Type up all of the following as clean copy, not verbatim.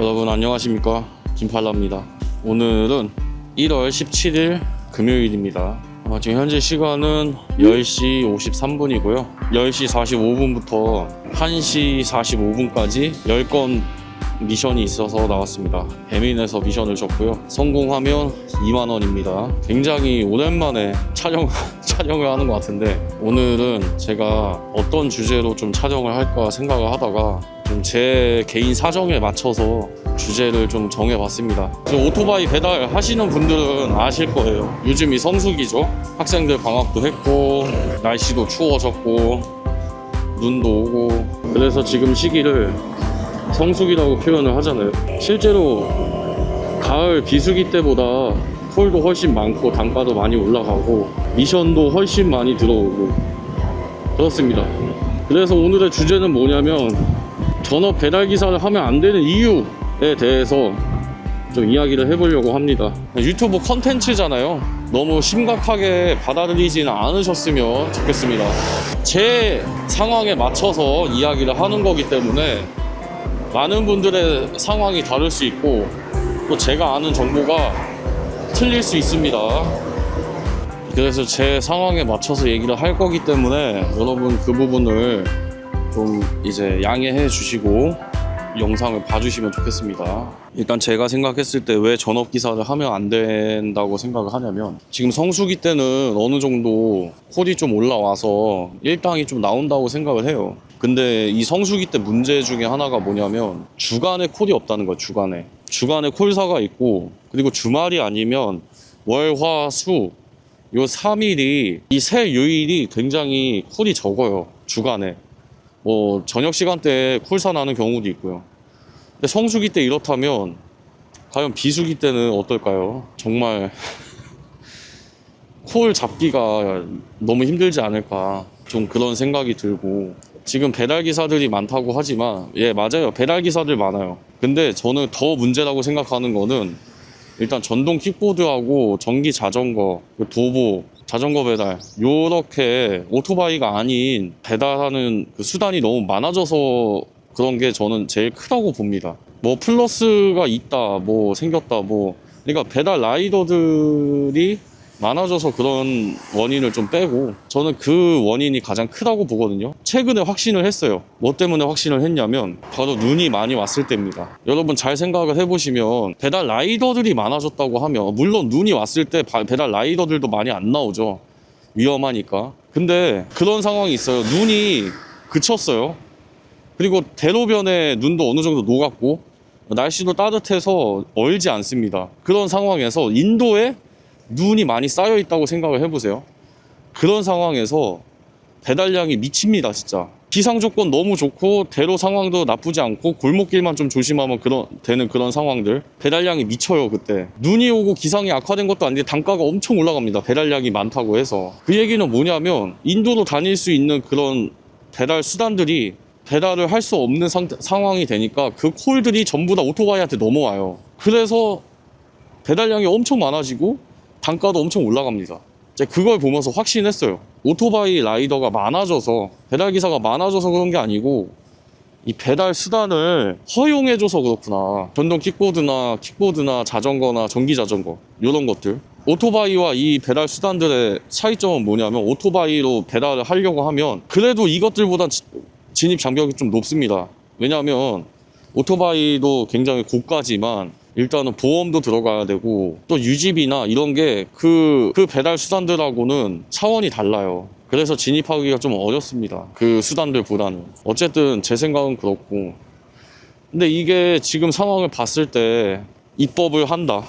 여러분 안녕하십니까, 김팔라입니다. 오늘은 1월 17일 금요일입니다. 지금 현재 시간은 10시 53분이고요 10시 45분부터 1시 45분까지 10건 미션이 있어서 나왔습니다. 배민에서 미션을 줬고요. 성공하면 2만원입니다. 굉장히 오랜만에 촬영을 하는 것 같은데, 오늘은 제가 어떤 주제로 좀 촬영을 할까 생각을 하다가 좀 제 개인 사정에 맞춰서 주제를 좀 정해봤습니다. 오토바이 배달 하시는 분들은 아실 거예요. 요즘이 성수기죠. 학생들 방학도 했고 날씨도 추워졌고 눈도 오고, 그래서 지금 시기를 성수기라고 표현을 하잖아요. 실제로 가을 비수기 때보다 콜도 훨씬 많고 단가도 많이 올라가고 미션도 훨씬 많이 들어오고 그렇습니다. 그래서 오늘의 주제는 뭐냐면, 전업 배달기사를 하면 안 되는 이유에 대해서 좀 이야기를 해보려고 합니다. 유튜브 컨텐츠잖아요. 너무 심각하게 받아들이지는 않으셨으면 좋겠습니다. 제 상황에 맞춰서 이야기를 하는 거기 때문에 많은 분들의 상황이 다를 수 있고, 또 제가 아는 정보가 틀릴 수 있습니다. 그래서 제 상황에 맞춰서 얘기를 할 거기 때문에 여러분 그 부분을 좀 이제 양해해 주시고 영상을 봐주시면 좋겠습니다. 일단 제가 생각했을 때 왜 전업기사를 하면 안 된다고 생각을 하냐면, 지금 성수기 때는 어느 정도 콜이 좀 올라와서 일당이 좀 나온다고 생각을 해요. 근데 이 성수기 때 문제 중에 하나가 뭐냐면, 주간에 콜이 없다는 거예요. 주간에 콜사가 있고, 그리고 주말이 아니면 월, 화, 수 요 3일이, 이 세 요일이 굉장히 콜이 적어요. 주간에 뭐 저녁 시간대에 콜사 나는 경우도 있고요. 근데 성수기 때 이렇다면 과연 비수기 때는 어떨까요? 정말 콜 잡기가 너무 힘들지 않을까, 좀 그런 생각이 들고. 지금 배달기사들이 많다고 하지만, 예 맞아요, 배달기사들 많아요. 근데 저는 더 문제라고 생각하는 거는, 일단 전동 킥보드하고 전기 자전거, 도보, 자전거 배달, 요렇게 오토바이가 아닌 배달하는 그 수단이 너무 많아져서 그런 게 저는 제일 크다고 봅니다. 뭐 플러스가 있다, 뭐 생겼다, 뭐 그러니까 배달 라이더들이 많아져서 그런 원인을 좀 빼고, 저는 그 원인이 가장 크다고 보거든요. 최근에 확신을 했어요. 뭐 때문에 확신을 했냐면, 바로 눈이 많이 왔을 때입니다. 여러분 잘 생각을 해보시면, 배달 라이더들이 많아졌다고 하면, 물론 눈이 왔을 때 배달 라이더들도 많이 안 나오죠. 위험하니까. 근데 그런 상황이 있어요. 눈이 그쳤어요. 그리고 대로변에 눈도 어느 정도 녹았고 날씨도 따뜻해서 얼지 않습니다. 그런 상황에서 인도에 눈이 많이 쌓여 있다고 생각을 해보세요. 그런 상황에서 배달량이 미칩니다. 진짜 기상 조건 너무 좋고 대로 상황도 나쁘지 않고 골목길만 좀 조심하면 되는 그런 상황들, 배달량이 미쳐요. 그때 눈이 오고 기상이 악화된 것도 아닌데 단가가 엄청 올라갑니다. 배달량이 많다고 해서. 그 얘기는 뭐냐면, 인도로 다닐 수 있는 그런 배달 수단들이 배달을 할 수 없는 상황이 되니까 그 콜들이 전부 다 오토바이한테 넘어와요. 그래서 배달량이 엄청 많아지고 단가도 엄청 올라갑니다. 제가 그걸 보면서 확신했어요. 오토바이 라이더가 많아져서, 배달기사가 많아져서 그런 게 아니고 이 배달 수단을 허용해줘서 그렇구나. 전동 킥보드나 자전거나 전기자전거 이런 것들, 오토바이와 이 배달 수단들의 차이점은 뭐냐면, 오토바이로 배달을 하려고 하면 그래도 이것들보다 진입 장벽이 좀 높습니다. 왜냐하면 오토바이도 굉장히 고가지만 일단은 보험도 들어가야 되고, 또 유지비나 이런 게 그 배달 수단들하고는 차원이 달라요. 그래서 진입하기가 좀 어렵습니다. 그 수단들보다는. 어쨌든 제 생각은 그렇고, 근데 이게 지금 상황을 봤을 때 입법을 한다,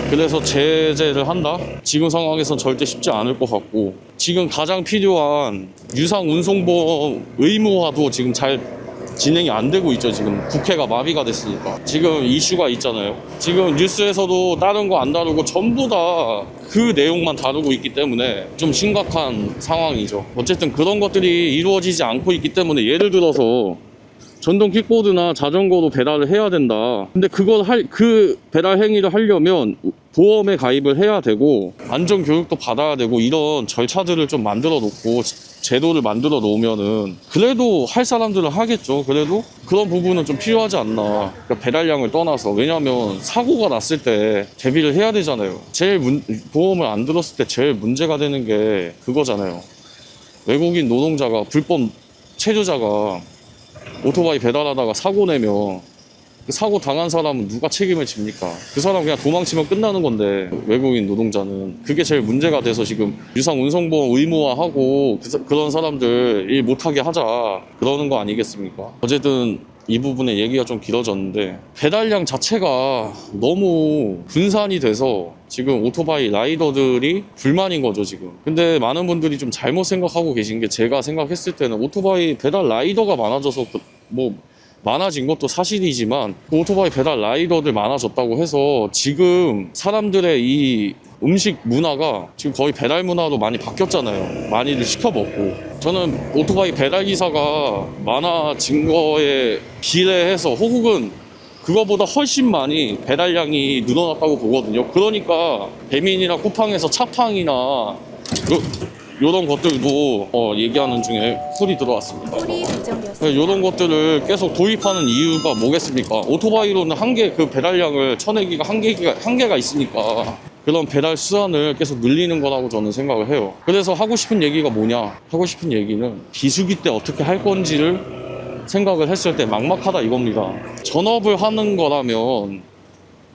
그래서 제재를 한다? 지금 상황에선 절대 쉽지 않을 것 같고, 지금 가장 필요한 유상운송보험 의무화도 지금 잘 진행이 안 되고 있죠. 지금 국회가 마비가 됐으니까. 지금 이슈가 있잖아요. 지금 뉴스에서도 다른 거 안 다루고 전부 다 그 내용만 다루고 있기 때문에 좀 심각한 상황이죠. 어쨌든 그런 것들이 이루어지지 않고 있기 때문에, 예를 들어서 전동 킥보드나 자전거로 배달을 해야 된다. 근데 그 배달 행위를 하려면 보험에 가입을 해야 되고 안전 교육도 받아야 되고 이런 절차들을 좀 만들어 놓고 제도를 만들어 놓으면은 그래도 할 사람들은 하겠죠. 그래도 그런 부분은 좀 필요하지 않나. 그러니까 배달량을 떠나서. 왜냐하면 사고가 났을 때 대비를 해야 되잖아요. 보험을 안 들었을 때 제일 문제가 되는 게 그거잖아요. 외국인 노동자가 불법 체류자가 오토바이 배달하다가 사고 내면 그 사고 당한 사람은 누가 책임을 집니까? 그 사람 그냥 도망치면 끝나는 건데 외국인 노동자는 그게 제일 문제가 돼서 지금 유상 운송보험 의무화하고 그런 사람들 일 못하게 하자 그러는 거 아니겠습니까? 어쨌든 이 부분에 얘기가 좀 길어졌는데 배달량 자체가 너무 분산이 돼서 지금 오토바이 라이더들이 불만인 거죠 지금. 근데 많은 분들이 좀 잘못 생각하고 계신 게 제가 생각했을 때는 오토바이 배달 라이더가 많아져서 많아진 것도 사실이지만 오토바이 배달 라이더들 많아졌다고 해서 지금 사람들의 이 음식 문화가 지금 거의 배달 문화로 많이 바뀌었잖아요. 많이들 시켜 먹고. 저는 오토바이 배달 기사가 많아진 거에 비례해서 혹은 그거보다 훨씬 많이 배달량이 늘어났다고 보거든요. 그러니까 배민이나 쿠팡에서 차팡이나 요런 것들도 얘기하는 중에 콜이 들어왔습니다. 이런 것들을 계속 도입하는 이유가 뭐겠습니까? 오토바이로는 그 배달량을 쳐내기가 한계가 있으니까 그런 배달 수단을 계속 늘리는 거라고 저는 생각을 해요. 그래서 하고 싶은 얘기가 뭐냐? 하고 싶은 얘기는 비수기 때 어떻게 할 건지를 생각을 했을 때 막막하다 이겁니다. 전업을 하는 거라면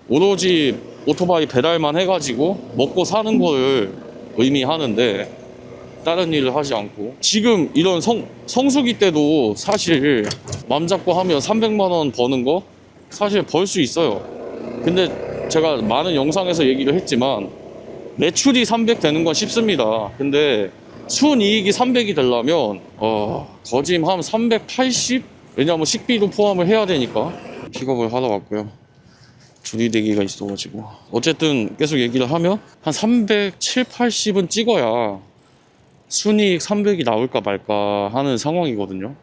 오로지 오토바이 배달만 해가지고 먹고 사는 거를 의미하는데 다른 일을 하지 않고 지금 이런 성수기 때도 사실 맘 잡고 하면 300만 원 버는 거 사실 벌 수 있어요. 근데 제가 많은 영상에서 얘기를 했지만 매출이 300 되는 건 쉽습니다. 근데 순이익이 300이 되려면 거짐 한 380? 왜냐하면 식비도 포함을 해야 되니까. 픽업을 하러 왔고요. 줄이 대기가 있어가지고 어쨌든 계속 얘기를 하면 한 370, 80은 찍어야 순이익 300이 나올까 말까 하는 상황이거든요.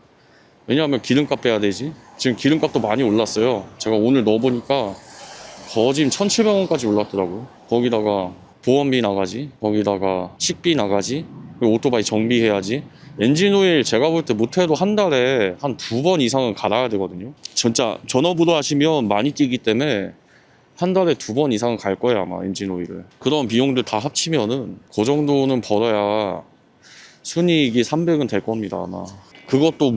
왜냐하면 기름값 빼야 되지. 지금 기름값도 많이 올랐어요. 제가 오늘 넣어보니까 거짐 1,700원까지 올랐더라고요. 거기다가 보험비 나가지, 거기다가 식비 나가지, 그리고 오토바이 정비해야지. 엔진오일 제가 볼 때 못해도 한 달에 한 2번 이상은 갈아야 되거든요. 진짜 전업으로 하시면 많이 뛰기 때문에 한 달에 2번 이상은 갈 거예요 아마 엔진오일을. 그런 비용들 다 합치면은 그 정도는 벌어야 순이익이 300은 될 겁니다 아마. 그것도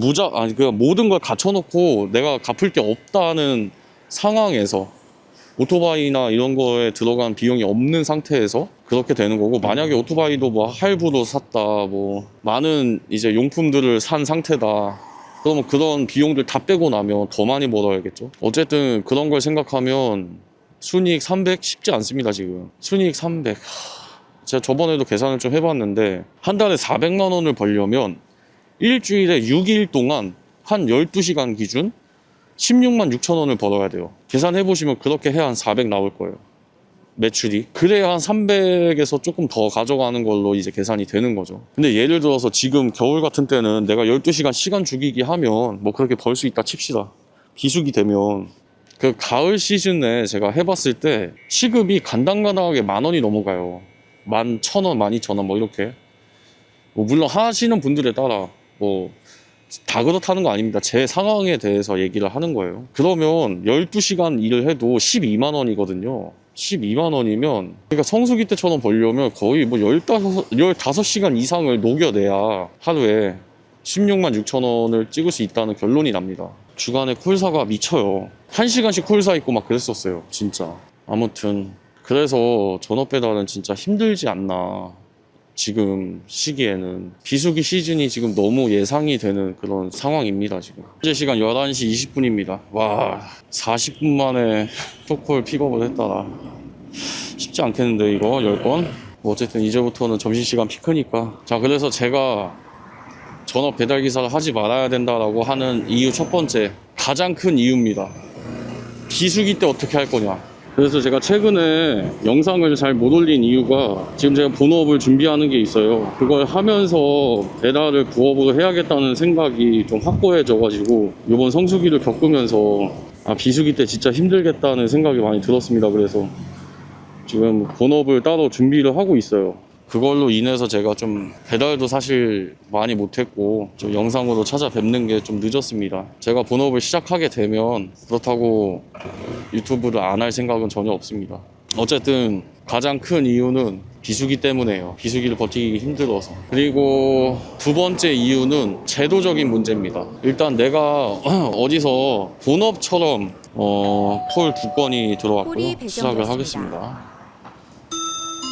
모든 걸 갖춰놓고 내가 갚을 게 없다는 상황에서 오토바이나 이런 거에 들어간 비용이 없는 상태에서 그렇게 되는 거고, 만약에 오토바이도 뭐 할부로 샀다, 뭐 많은 이제 용품들을 산 상태다, 그러면 그런 비용들 다 빼고 나면 더 많이 벌어야겠죠. 어쨌든 그런 걸 생각하면 순이익 300 쉽지 않습니다 지금. 순이익 300 제가 저번에도 계산을 좀 해봤는데 한 달에 400만 원을 벌려면 일주일에 6일 동안 한 12시간 기준 16만 6천 원을 벌어야 돼요. 계산해보시면 그렇게 해야 한 400 나올 거예요 매출이. 그래야 한 300에서 조금 더 가져가는 걸로 이제 계산이 되는 거죠. 근데 예를 들어서 지금 겨울 같은 때는 내가 12시간 시간 죽이기 하면 뭐 그렇게 벌 수 있다 칩시다. 비수기 되면. 그 가을 시즌에 제가 해봤을 때 시급이 간당간당하게 10,000원이 넘어가요. 11,000원, 12,000원 뭐 이렇게. 뭐 물론 하시는 분들에 따라 뭐 다 그렇다는 거 아닙니다. 제 상황에 대해서 얘기를 하는 거예요. 그러면 12시간 일을 해도 12만 원이거든요. 12만 원이면 그러니까 성수기 때처럼 벌려면 거의 뭐 15시간 이상을 녹여내야 하루에 16만 6천 원을 찍을 수 있다는 결론이 납니다. 주간에 콜사가 미쳐요. 1시간씩 콜사 있고 막 그랬었어요 진짜. 아무튼 그래서 전업 배달은 진짜 힘들지 않나. 지금 시기에는 비수기 시즌이 지금 너무 예상이 되는 그런 상황입니다 지금. 현재 시간 11시 20분입니다 와, 40분 만에 초콜 픽업을 했다라. 쉽지 않겠는데 이거 10건. 뭐 어쨌든 이제부터는 점심시간 피크니까. 자, 그래서 제가 전업 배달기사를 하지 말아야 된다라고 하는 이유 첫 번째, 가장 큰 이유입니다. 비수기 때 어떻게 할 거냐. 그래서 제가 최근에 영상을 잘 못 올린 이유가 지금 제가 본업을 준비하는 게 있어요. 그걸 하면서 배달을 부업으로 해야겠다는 생각이 좀 확고해져 가지고 이번 성수기를 겪으면서 비수기 때 진짜 힘들겠다는 생각이 많이 들었습니다. 그래서 지금 본업을 따로 준비를 하고 있어요. 그걸로 인해서 제가 좀 배달도 사실 많이 못했고 좀 영상으로 찾아뵙는 게 좀 늦었습니다. 제가 본업을 시작하게 되면 그렇다고 유튜브를 안 할 생각은 전혀 없습니다. 어쨌든 가장 큰 이유는 비수기 때문에요. 비수기를 버티기 힘들어서. 그리고 두 번째 이유는 제도적인 문제입니다. 일단 내가 어디서 본업처럼 콜 2건이 들어왔고요. 시작을 하겠습니다.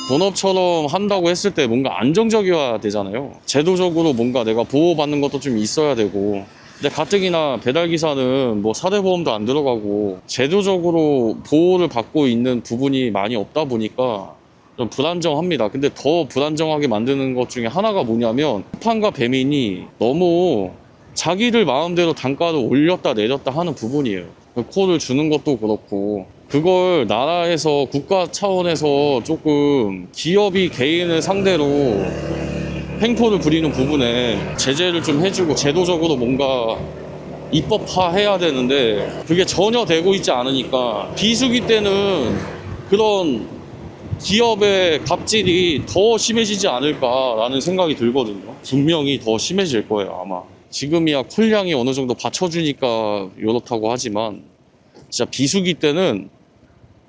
본업처럼 한다고 했을 때 뭔가 안정적이어야 되잖아요. 제도적으로 뭔가 내가 보호받는 것도 좀 있어야 되고, 근데 가뜩이나 배달기사는 뭐 사대보험도 안 들어가고 제도적으로 보호를 받고 있는 부분이 많이 없다 보니까 좀 불안정합니다. 근데 더 불안정하게 만드는 것 중에 하나가 뭐냐면 쿠팡과 배민이 너무 자기들 마음대로 단가를 올렸다 내렸다 하는 부분이에요. 콜을 주는 것도 그렇고, 그걸 나라에서 국가 차원에서 조금 기업이 개인을 상대로 횡포를 부리는 부분에 제재를 좀 해주고 제도적으로 뭔가 입법화해야 되는데 그게 전혀 되고 있지 않으니까 비수기 때는 그런 기업의 갑질이 더 심해지지 않을까라는 생각이 들거든요. 분명히 더 심해질 거예요, 아마. 지금이야 콜량이 어느 정도 받쳐주니까 이렇다고 하지만 진짜 비수기 때는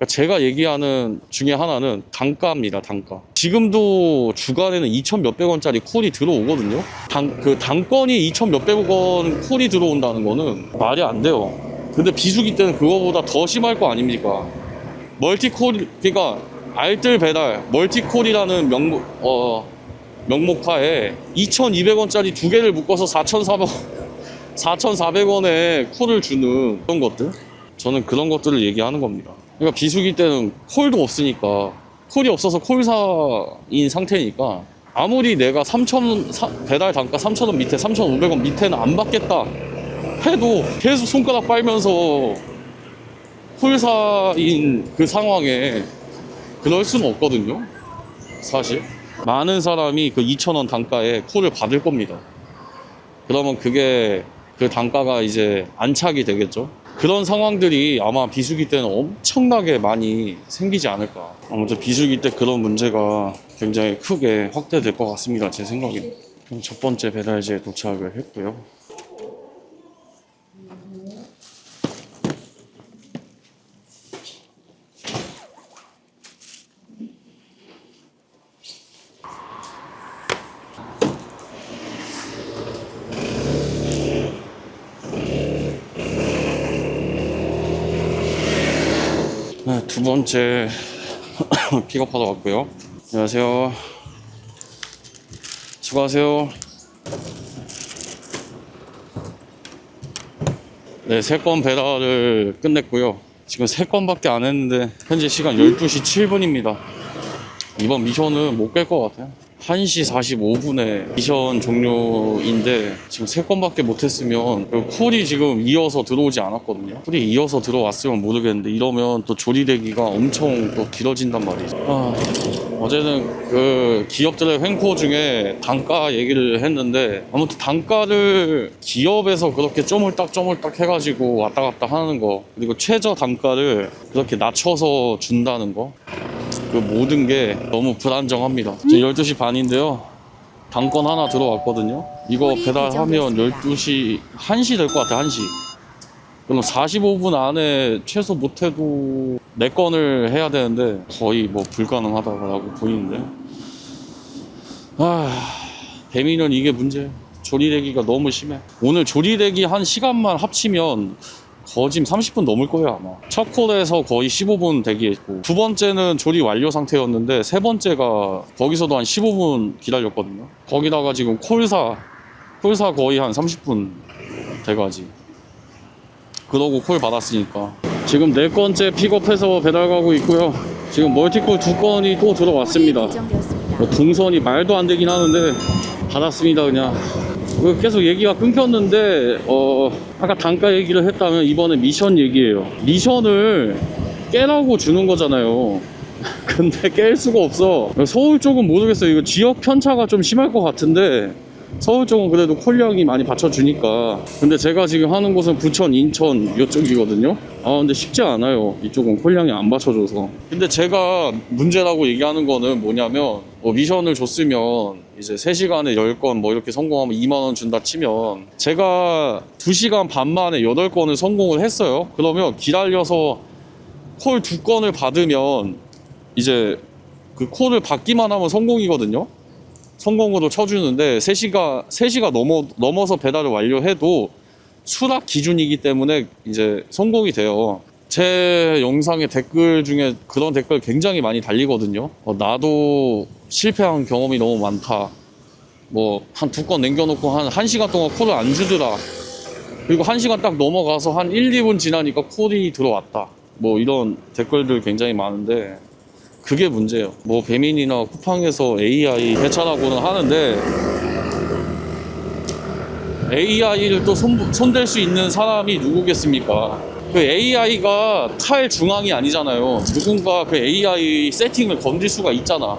제가 얘기하는 중에 하나는 단가입니다, 단가. 지금도 주간에는 2천 몇백 원짜리 콜이 들어오거든요. 단건이 2천 몇백 원 콜이 들어온다는 거는 말이 안 돼요. 근데 비수기 때는 그거보다 더 심할 거 아닙니까? 멀티콜, 그러니까 알뜰 배달, 멀티콜이라는 명목하에 2,200원짜리 두 개를 묶어서 4,400원에 콜을 주는 그런 것들? 저는 그런 것들을 얘기하는 겁니다. 그러니까 비수기 때는 콜도 없으니까, 콜이 없어서 콜사인 상태니까 아무리 내가 배달 단가 3,000원 밑에 3,500원 밑에는 안 받겠다 해도 계속 손가락 빨면서 콜사인 그 상황에 그럴 수는 없거든요. 사실 많은 사람이 그 2,000원 단가에 콜을 받을 겁니다. 그러면 그게 그 단가가 이제 안착이 되겠죠. 그런 상황들이 아마 비수기 때는 엄청나게 많이 생기지 않을까. 아무튼 비수기 때 그런 문제가 굉장히 크게 확대될 것 같습니다, 제 생각에는. 그럼 첫 번째 배달지에 도착을 했고요. 네, 두 번째 픽업하러 왔고요. 안녕하세요. 수고하세요. 네, 3건 배달을 끝냈고요. 지금 3건밖에 안 했는데 현재 시간 12시 7분입니다. 이번 미션은 못 깰 것 같아요. 1시 45분에 미션 종료인데 지금 3건밖에 못했으면 콜이 지금 이어서 들어오지 않았거든요. 콜이 이어서 들어왔으면 모르겠는데 이러면 또 조리대기가 엄청 또 길어진단 말이죠. 어제는 그 기업들의 횡포 중에 단가 얘기를 했는데 아무튼 단가를 기업에서 그렇게 쪼물딱 해가지고 왔다 갔다 하는 거, 그리고 최저 단가를 그렇게 낮춰서 준다는 거, 그 모든 게 너무 불안정합니다. 지금 12시 반인데요. 단건 하나 들어왔거든요. 이거 배달하면 12시, 1시 될 것 같아, 1시. 그럼 45분 안에 최소 못해도 4건을 해야 되는데 거의 뭐 불가능하다고 보이는데. 배민은 이게 문제예요. 조리대기가 너무 심해. 오늘 조리대기 한 시간만 합치면 거짐 30분 넘을 거예요, 아마. 첫 콜에서 거의 15분 대기했고, 두 번째는 조리 완료 상태였는데 세 번째가 거기서도 한 15분 기다렸거든요. 거기다가 지금 콜사 거의 한 30분 돼가지. 그러고 콜 받았으니까. 지금 4건째 픽업해서 배달 가고 있고요. 지금 멀티콜 2건이 또 들어왔습니다. 동선이 말도 안 되긴 하는데 받았습니다, 그냥. 계속 얘기가 끊겼는데 아까 단가 얘기를 했다면 이번에 미션 얘기예요. 미션을 깨라고 주는 거잖아요. 근데 깰 수가 없어. 서울 쪽은 모르겠어요. 이거 지역 편차가 좀 심할 것 같은데 서울 쪽은 그래도 콜량이 많이 받쳐주니까. 근데 제가 지금 하는 곳은 부천, 인천 이쪽이거든요. 근데 쉽지 않아요. 이쪽은 콜량이 안 받쳐줘서. 근데 제가 문제라고 얘기하는 거는 뭐냐면, 미션을 줬으면 이제 3시간에 10건 뭐 이렇게 성공하면 2만원 준다 치면, 제가 2시간 반 만에 8건을 성공을 했어요. 그러면 기다려서 콜 2건을 받으면 이제 그 콜을 받기만 하면 성공이거든요. 성공으로 쳐주는데 3시가 넘어서 배달을 완료해도 수락 기준이기 때문에 이제 성공이 돼요. 제 영상의 댓글 중에 그런 댓글 굉장히 많이 달리거든요. 나도 실패한 경험이 너무 많다. 뭐 한 2건 남겨놓고 한 1시간 동안 콜을 안 주더라. 그리고 1시간 딱 넘어가서 한 1, 2분 지나니까 콜이 들어왔다. 뭐 이런 댓글들 굉장히 많은데 그게 문제예요. 뭐 배민이나 쿠팡에서 AI 대차라고는 하는데 AI를 또 손댈 수 있는 사람이 누구겠습니까? 그 AI가 탈중앙이 아니잖아요. 누군가 그 AI 세팅을 건들 수가 있잖아.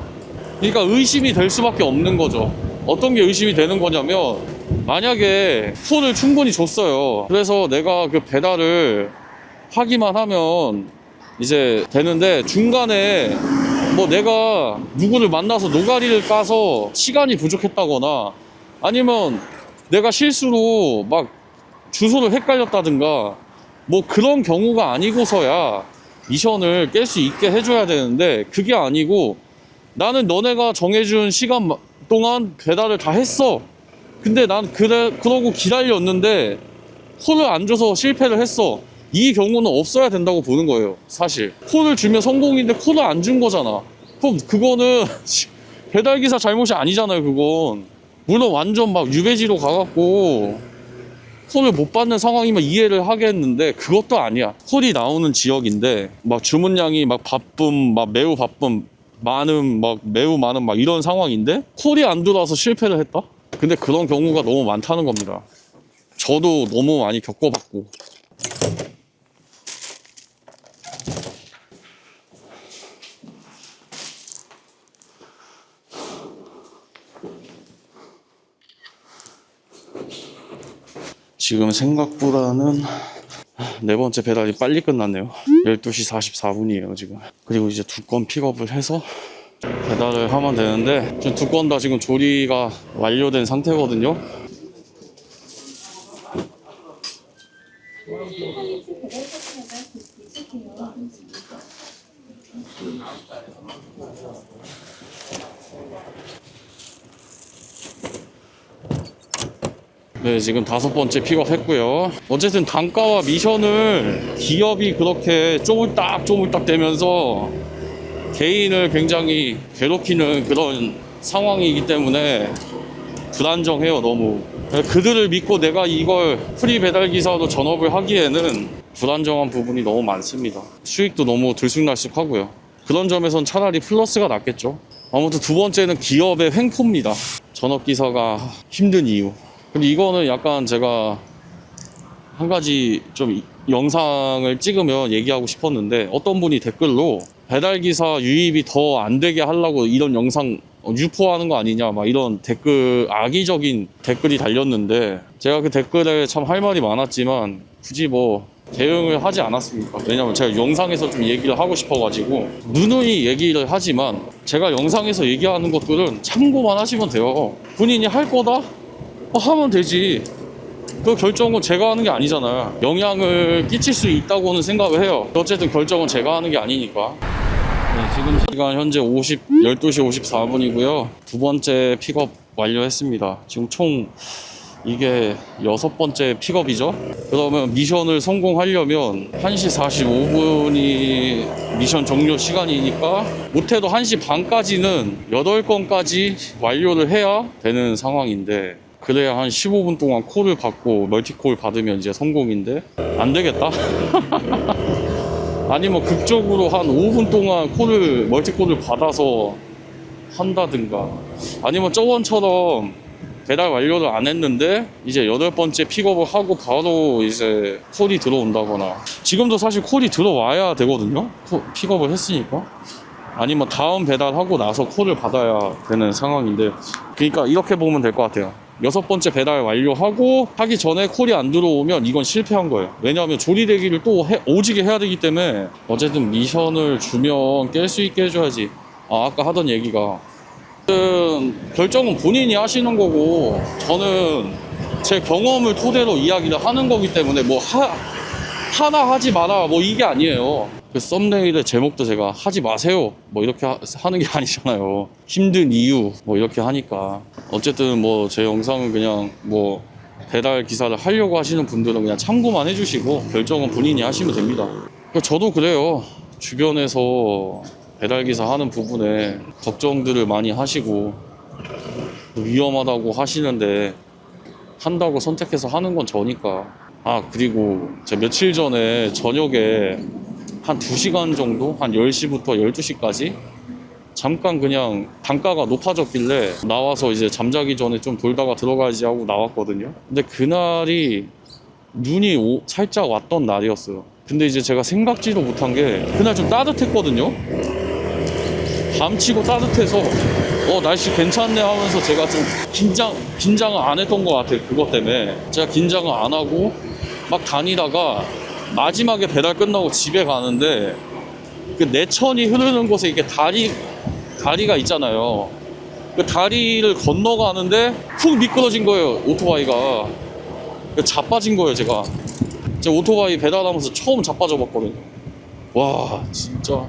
그러니까 의심이 될 수밖에 없는 거죠. 어떤 게 의심이 되는 거냐면, 만약에 콜을 충분히 줬어요. 그래서 내가 그 배달을 하기만 하면 이제 되는데, 중간에 뭐 내가 누구를 만나서 노가리를 까서 시간이 부족했다거나, 아니면 내가 실수로 막 주소를 헷갈렸다든가 뭐 그런 경우가 아니고서야 미션을 깰 수 있게 해줘야 되는데, 그게 아니고 나는 너네가 정해준 시간 동안 배달을 다 했어. 근데 난 그러고 기다렸는데 콜을 안 줘서 실패를 했어. 이 경우는 없어야 된다고 보는 거예요. 사실 콜을 주면 성공인데 콜을 안 준 거잖아. 그럼 그거는 배달기사 잘못이 아니잖아요. 그건 물론 완전 막 유배지로 가갖고 콜을 못 받는 상황이면 이해를 하겠는데, 그것도 아니야. 콜이 나오는 지역인데 막 주문량이 막 바쁨, 막 매우 바쁨, 많음, 막 매우 많음, 막 이런 상황인데 콜이 안 들어와서 실패를 했다? 근데 그런 경우가 너무 많다는 겁니다. 저도 너무 많이 겪어봤고. 지금 생각보다는 4번째 배달이 빨리 끝났네요. 12시 44분이에요 지금. 그리고 이제 2건 픽업을 해서 배달을 하면 되는데, 지금 2건 다 지금 조리가 완료된 상태거든요. 네, 지금 5번째 픽업했고요. 어쨌든 단가와 미션을 기업이 그렇게 쪼물딱 대면서 개인을 굉장히 괴롭히는 그런 상황이기 때문에 불안정해요, 너무. 그들을 믿고 내가 이걸 프리 배달기사로 전업을 하기에는 불안정한 부분이 너무 많습니다. 수익도 너무 들쑥날쑥하고요. 그런 점에선 차라리 플러스가 낫겠죠. 아무튼 2번째는 기업의 횡포입니다. 전업기사가 힘든 이유. 근데 이거는 약간 제가 한 가지 좀 영상을 찍으면 얘기하고 싶었는데, 어떤 분이 댓글로 배달기사 유입이 더 안 되게 하려고 이런 영상 유포하는 거 아니냐, 막 이런 댓글, 악의적인 댓글이 달렸는데, 제가 그 댓글에 참 할 말이 많았지만 굳이 뭐 대응을 하지 않았습니다. 왜냐면 제가 영상에서 좀 얘기를 하고 싶어가지고. 누누이 얘기를 하지만 제가 영상에서 얘기하는 것들은 참고만 하시면 돼요. 본인이 할 거다? 하면 되지. 그 결정은 제가 하는 게 아니잖아요. 영향을 끼칠 수 있다고는 생각을 해요. 어쨌든 결정은 제가 하는 게 아니니까. 네, 지금 시간 현재 12시 54분이고요. 2번째 픽업 완료했습니다. 지금 총 이게 6번째 픽업이죠. 그러면 미션을 성공하려면 1시 45분이 미션 종료 시간이니까 못해도 1시 반까지는 8건까지 완료를 해야 되는 상황인데, 그래야 한 15분 동안 콜을 받고 멀티콜 받으면 이제 성공인데, 안 되겠다. 아니면 극적으로 한 5분 동안 멀티콜을 받아서 한다든가, 아니면 저번처럼 배달 완료를 안 했는데 이제 8번째 픽업을 하고 바로 이제 콜이 들어온다거나, 지금도 사실 콜이 들어와야 되거든요. 픽업을 했으니까. 아니면 다음 배달하고 나서 콜을 받아야 되는 상황인데, 그러니까 이렇게 보면 될 것 같아요. 6번째 배달 완료하고 하기 전에 콜이 안 들어오면 이건 실패한 거예요. 왜냐하면 조리대기를 또 오지게 해야 되기 때문에, 어쨌든 미션을 주면 깰 수 있게 해줘야지. 아까 하던 얘기가, 결정은 본인이 하시는 거고, 저는 제 경험을 토대로 이야기를 하는 거기 때문에 뭐 하나 하지 마라 뭐 이게 아니에요. 그 썸네일의 제목도 제가 하지 마세요 뭐 이렇게 하는 게 아니잖아요. 힘든 이유 뭐 이렇게 하니까. 어쨌든 뭐 제 영상은 그냥 뭐 배달 기사를 하려고 하시는 분들은 그냥 참고만 해주시고 결정은 본인이 하시면 됩니다. 저도 그래요. 주변에서 배달기사 하는 부분에 걱정들을 많이 하시고 위험하다고 하시는데, 한다고 선택해서 하는 건 저니까. 그리고 제가 며칠 전에 저녁에 한 2시간 정도, 한 10시부터 12시까지 잠깐 그냥 단가가 높아졌길래 나와서 이제 잠자기 전에 좀 돌다가 들어가야지 하고 나왔거든요. 근데 그날이 눈이 살짝 왔던 날이었어요. 근데 이제 제가 생각지도 못한 게, 그날 좀 따뜻했거든요. 밤치고 따뜻해서 날씨 괜찮네 하면서 제가 좀 긴장을 안 했던 것 같아요. 그것 때문에 제가 긴장을 안 하고 막 다니다가 마지막에 배달 끝나고 집에 가는데, 그 내천이 흐르는 곳에 이게 다리가 있잖아요. 그 다리를 건너가는데 훅 미끄러진 거예요. 오토바이가 자빠진 거예요. 제가 오토바이 배달하면서 처음 자빠져 봤거든요. 와, 진짜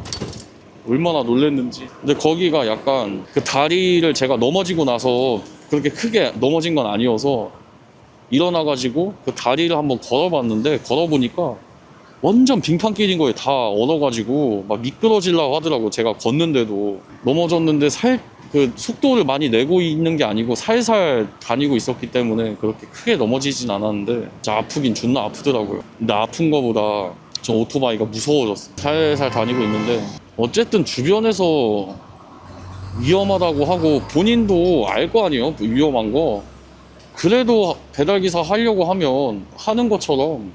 얼마나 놀랬는지. 근데 거기가 약간 그 다리를 제가 넘어지고 나서 그렇게 크게 넘어진 건 아니어서 일어나가지고 그 다리를 한번 걸어봤는데, 걸어보니까 완전 빙판길인 거예요. 다 얼어가지고 막 미끄러지려고 하더라고. 제가 걷는데도. 넘어졌는데 그 속도를 많이 내고 있는 게 아니고 살살 다니고 있었기 때문에 그렇게 크게 넘어지진 않았는데, 진짜 아프긴 존나 아프더라고요. 근데 아픈 거보다 저 오토바이가 무서워졌어. 살살 다니고 있는데, 어쨌든 주변에서 위험하다고 하고 본인도 알 거 아니에요, 위험한 거. 그래도 배달기사 하려고 하면 하는 것처럼,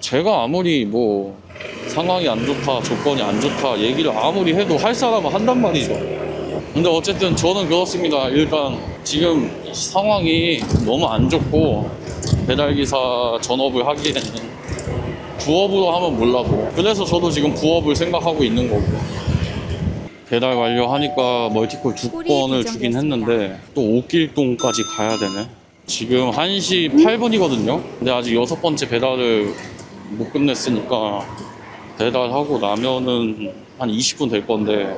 제가 아무리 뭐 상황이 안 좋다, 조건이 안 좋다 얘기를 아무리 해도 할 사람은 한단 말이죠. 근데 어쨌든 저는 그렇습니다. 일단 지금 상황이 너무 안 좋고 배달기사 전업을 하기에는 부업으로 하면 몰라도, 그래서 저도 지금 부업을 생각하고 있는 거고. 배달 완료하니까 멀티콜 2건을 주긴 했는데 또 옥길동까지 가야 되네. 지금 1시 8분이거든요 근데 아직 6번째 배달을 못 끝냈으니까 배달하고 나면은 한 20분 될 건데,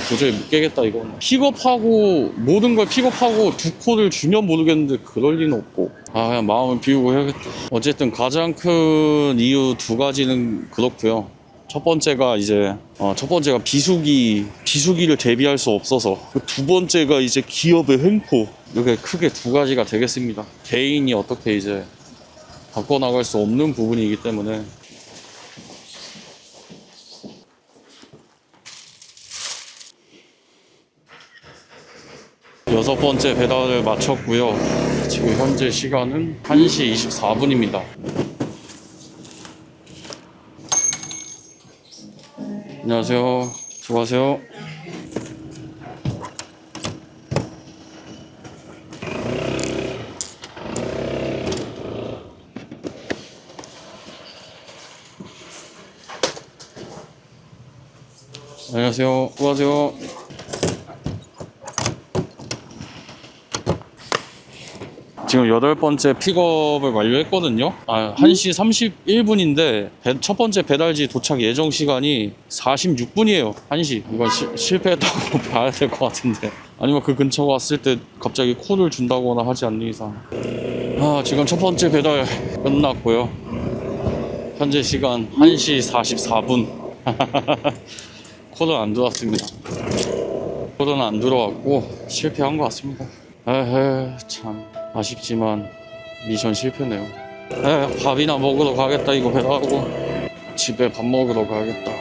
도저히 못 깨겠다 이건. 픽업하고 모든 걸 픽업하고 2콜을 주면 모르겠는데 그럴 리는 없고, 그냥 마음을 비우고 해야겠다. 어쨌든 가장 큰 이유 2가지는 그렇고요. 첫 번째가 비수기를 대비할 수 없어서, 그 2번째가 이제 기업의 횡포. 이렇게 크게 2가지가 되겠습니다. 개인이 어떻게 이제 바꿔나갈 수 없는 부분이기 때문에. 여섯 번째 배달을 마쳤고요. 지금 현재 시간은 1시 24분입니다. 안녕하세요. 수고하세요. 안녕하세요. 수고하세요. 지금 8번째 픽업을 완료했거든요. 1시 31분인데 첫 번째 배달지 도착 예정 시간이 46분이에요. 1시. 이건 실패했다고 봐야 될 것 같은데. 아니면 그 근처 왔을 때 갑자기 콜을 준다거나 하지 않는 이상. 지금 첫 번째 배달 끝났고요. 현재 시간 1시 44분. 콜은 안 들어왔습니다. 콜은 안 들어왔고 실패한 것 같습니다. 참 아쉽지만 미션 실패네요. 밥이나 먹으러 가겠다. 이거 배달하고 집에 밥 먹으러 가야겠다.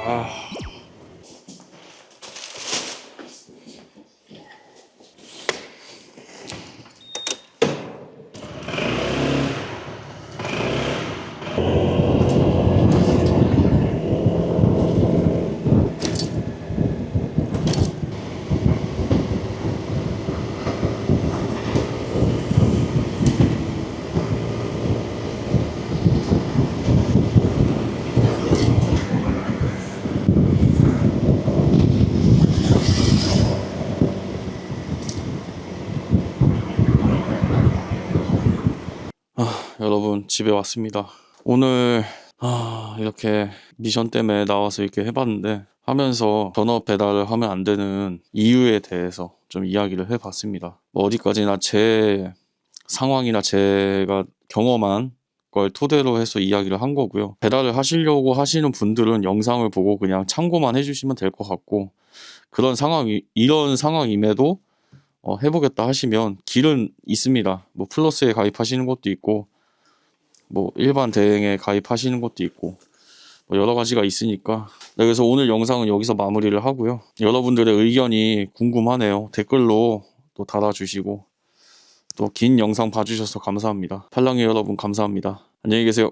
여러분 집에 왔습니다. 오늘 이렇게 미션 때문에 나와서 이렇게 해봤는데 하면서 전업 배달을 하면 안 되는 이유에 대해서 좀 이야기를 해봤습니다. 뭐 어디까지나 제 상황이나 제가 경험한 걸 토대로 해서 이야기를 한 거고요. 배달을 하시려고 하시는 분들은 영상을 보고 그냥 참고만 해주시면 될 것 같고, 이런 상황임에도 해보겠다 하시면 길은 있습니다. 뭐 플러스에 가입하시는 것도 있고, 뭐 일반 대행에 가입하시는 것도 있고, 뭐 여러 가지가 있으니까. 네, 그래서 오늘 영상은 여기서 마무리를 하고요. 여러분들의 의견이 궁금하네요. 댓글로 또 달아주시고, 또 긴 영상 봐주셔서 감사합니다. 팔랑이 여러분 감사합니다. 안녕히 계세요.